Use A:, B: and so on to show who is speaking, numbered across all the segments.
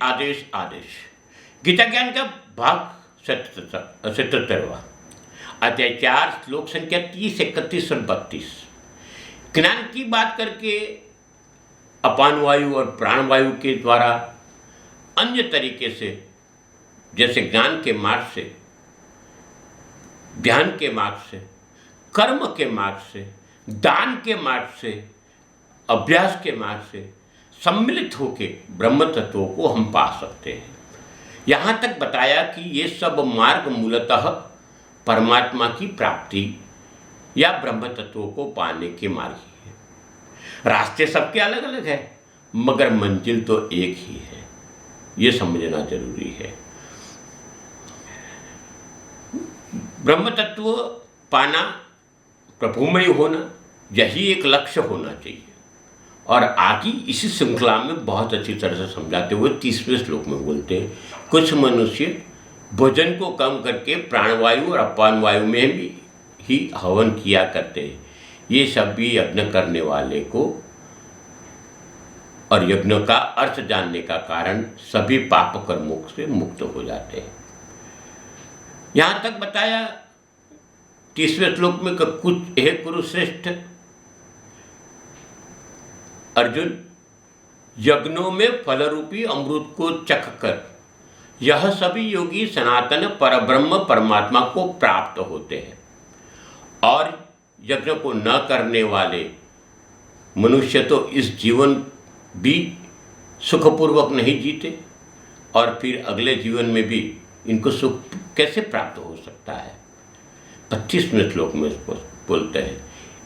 A: आदेश आदेश। गीता ज्ञान का भाग 77वां, अध्याय 4, श्लोक संख्या 30, 31 और 32। ज्ञान की बात करके अपान वायु और प्राण वायु के द्वारा अन्य तरीके से, जैसे ज्ञान के मार्ग से, ध्यान के मार्ग से, कर्म के मार्ग से, दान के मार्ग से, अभ्यास के मार्ग से सम्मिलित होकर ब्रह्म तत्वों को हम पा सकते हैं। यहाँ तक बताया कि ये सब मार्ग मूलतः परमात्मा की प्राप्ति या ब्रह्म तत्वों को पाने के मार्ग ही है। रास्ते सबके अलग अलग है, मगर मंजिल तो एक ही है, ये समझना जरूरी है। ब्रह्म तत्व पाना, प्रभुमय होना, यही एक लक्ष्य होना चाहिए। और आगे इसी श्रृंखला में बहुत अच्छी तरह से समझाते हुए 30वें श्लोक में बोलते हैं, कुछ मनुष्य भोजन को कम करके प्राणवायु और अपान वायु में भी ही हवन किया करते हैं। ये सब भी यज्ञ करने वाले को और यज्ञ का अर्थ जानने का कारण सभी पाप कर्मों से मुक्त हो जाते हैं। यहाँ तक बताया 30वें श्लोक में कुछ, हे कुरुश्रेष्ठ अर्जुन, यज्ञों में फलरूपी अमृत को चख कर यह सभी योगी सनातन परब्रह्म परमात्मा को प्राप्त होते हैं, और यज्ञ को न करने वाले मनुष्य तो इस जीवन भी सुखपूर्वक नहीं जीते, और फिर अगले जीवन में भी इनको सुख कैसे प्राप्त हो सकता है। 25वें श्लोक में बोलते हैं,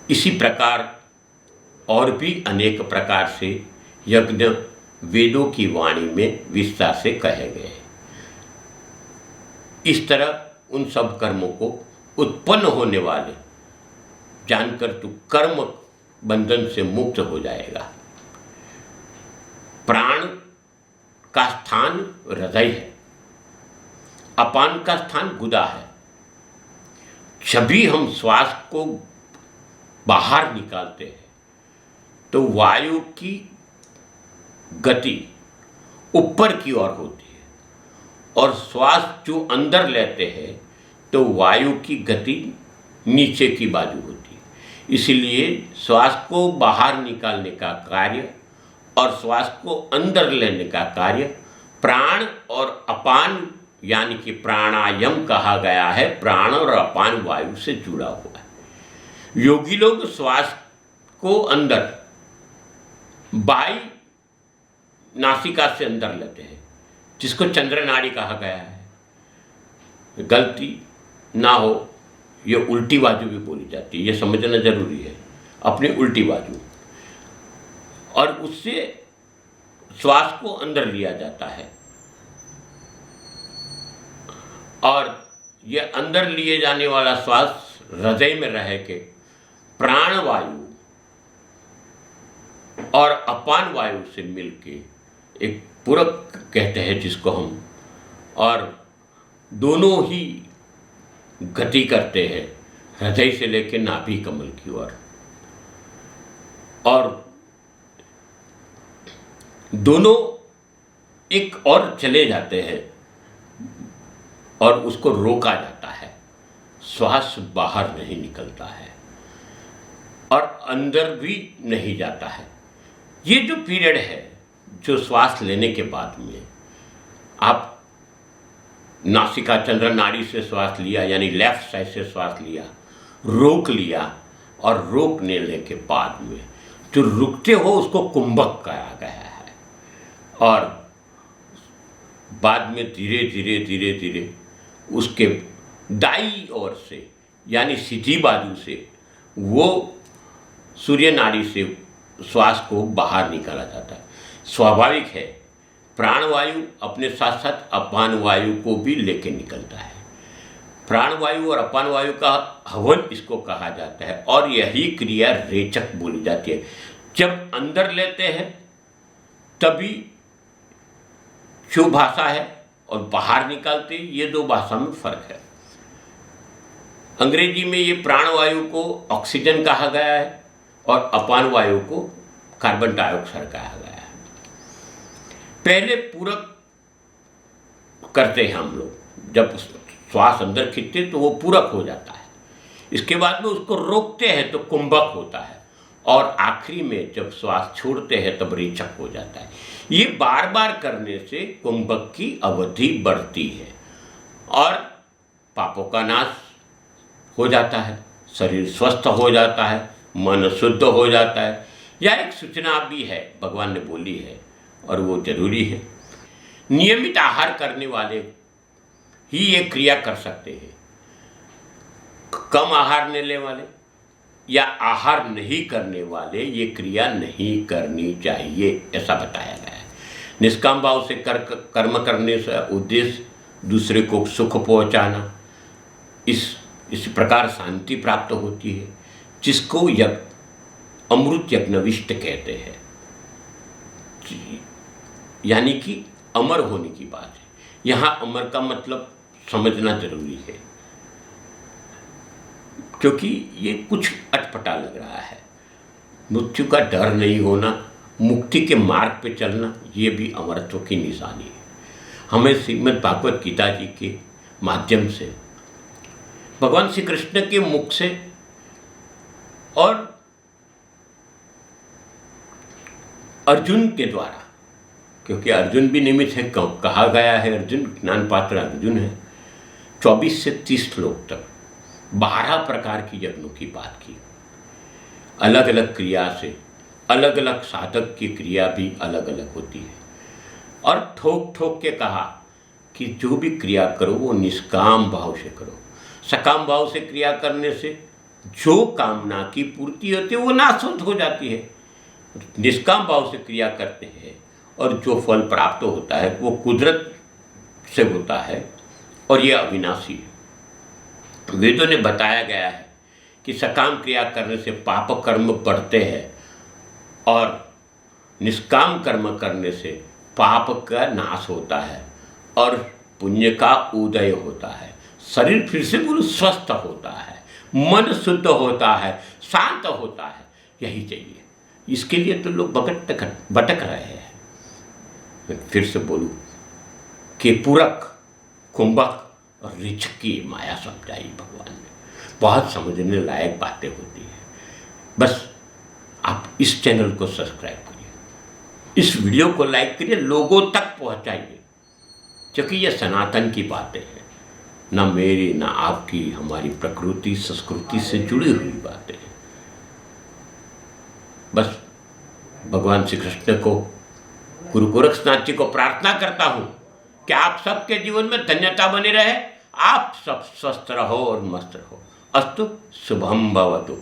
A: इसी प्रकार और भी अनेक प्रकार से यज्ञ वेदों की वाणी में विस्तार से कहे गए। इस तरह उन सब कर्मों को उत्पन्न होने वाले जानकर तू कर्म बंधन से मुक्त हो जाएगा। प्राण का स्थान हृदय है, अपान का स्थान गुदा है। जब भी हम श्वास को बाहर निकालते हैं तो वायु की गति ऊपर की ओर होती है, और श्वास जो अंदर लेते हैं तो वायु की गति नीचे की बाजू होती है। इसीलिए श्वास को बाहर निकालने का कार्य और श्वास को अंदर लेने का कार्य प्राण और अपान यानी कि प्राणायाम कहा गया है। प्राण और अपान वायु से जुड़ा हुआ है। योगी लोग श्वास को अंदर बाई नासिका से अंदर लेते हैं, जिसको चंद्र नाड़ी कहा गया है। गलती ना हो, ये उल्टी बाजू भी बोली जाती है, ये समझना जरूरी है, अपनी उल्टी बाजू। और उससे श्वास को अंदर लिया जाता है, और ये अंदर लिए जाने वाला श्वास हृदय में रह के प्राण वायु और अपान वायु से मिलके एक पूरक कहते हैं जिसको हम, और दोनों ही गति करते हैं हृदय से लेकर नाभि कमल की ओर, और दोनों एक और चले जाते हैं और उसको रोका जाता है। श्वास बाहर नहीं निकलता है और अंदर भी नहीं जाता है। ये जो पीरियड है, जो श्वास लेने के बाद में आप नासिका चंद्र नाड़ी से श्वास लिया, यानी लेफ्ट साइड से श्वास लिया, रोक लिया, और रोकने के बाद में जो रुकते हो उसको कुंभक कहा गया है, और बाद में धीरे धीरे धीरे धीरे उसके दाई ओर से यानी सीधी बाजू से वो सूर्य नाड़ी से श्वास को बाहर निकाला जाता है। स्वाभाविक है, प्राणवायु अपने साथ साथ अपान वायु को भी लेके निकलता है। प्राणवायु और अपान वायु का हवन इसको कहा जाता है, और यही क्रिया रेचक बोली जाती है। जब अंदर लेते हैं तभी जो भाषा है, और बाहर निकालते, ये दो भाषा में फर्क है। अंग्रेजी में ये प्राणवायु को ऑक्सीजन कहा गया है और अपान वायु को कार्बन डाइऑक्साइड कहा गया है। पहले पूरक करते हैं हम लोग, जब श्वास अंदर खींचते तो वो पूरक हो जाता है, इसके बाद में उसको रोकते हैं तो कुंभक होता है, और आखिरी में जब श्वास छोड़ते हैं तब रेचक हो जाता है। ये बार बार करने से कुंभक की अवधि बढ़ती है और पापों का नाश हो जाता है, शरीर स्वस्थ हो जाता है, मन शुद्ध हो जाता है। यह एक सूचना भी है, भगवान ने बोली है और वो जरूरी है। नियमित आहार करने वाले ही ये क्रिया कर सकते हैं। कम आहार लेने वाले या आहार नहीं करने वाले ये क्रिया नहीं करनी चाहिए, ऐसा बताया गया है। निष्काम भाव से कर्म करने से उद्देश्य दूसरे को सुख पहुंचाना, इस प्रकार शांति प्राप्त होती है, जिसको अमृत यज्ञविष्ट कहते हैं, यानी कि अमर होने की बात है। यहाँ अमर का मतलब समझना जरूरी है, क्योंकि ये कुछ अटपटा लग रहा है। मृत्यु का डर नहीं होना, मुक्ति के मार्ग पे चलना, ये भी अमरत्व की निशानी है। हमें श्रीमद् भागवत गीता जी के माध्यम से भगवान श्री कृष्ण के मुख से और अर्जुन के द्वारा, क्योंकि अर्जुन भी निमित्त है, कहा गया है अर्जुन ज्ञान पात्र अर्जुन है, 24 से 30 श्लोक तक 12 प्रकार की यज्ञों की बात की। अलग अलग क्रिया से अलग अलग साधक की क्रिया भी अलग अलग होती है, और ठोक ठोक के कहा कि जो भी क्रिया करो वो निष्काम भाव से करो। सकाम भाव से क्रिया करने से जो कामना की पूर्ति होती है वो नाशवंत हो जाती है। निष्काम भाव से क्रिया करते हैं और जो फल प्राप्त होता है वो कुदरत से होता है, और ये अविनाशी है। वेदों ने बताया गया है कि सकाम क्रिया करने से पाप कर्म बढ़ते हैं और निष्काम कर्म करने से पाप का नाश होता है और पुण्य का उदय होता है। शरीर फिर से पूर्ण स्वस्थ होता है, मन शुद्ध होता है, शांत होता है। यही चाहिए, इसके लिए तो लोग भटक रहे हैं। मैं फिर से बोलूं कि पूरक, कुंभक और ऋचक की माया समझाई भगवान ने। बहुत समझने लायक बातें होती हैं। बस आप इस चैनल को सब्सक्राइब करिए, इस वीडियो को लाइक करिए, लोगों तक पहुंचाइए, क्योंकि ये सनातन की बातें हैं, ना मेरी ना आपकी, हमारी प्रकृति संस्कृति से जुड़ी हुई बातें हैं। बस भगवान श्री कृष्ण को, गुरु गोरक्षनाथ जी को प्रार्थना करता हूँ कि आप सबके जीवन में धन्यता बनी रहे, आप सब स्वस्थ रहो और मस्त रहो। अस्तु, शुभम भवतु।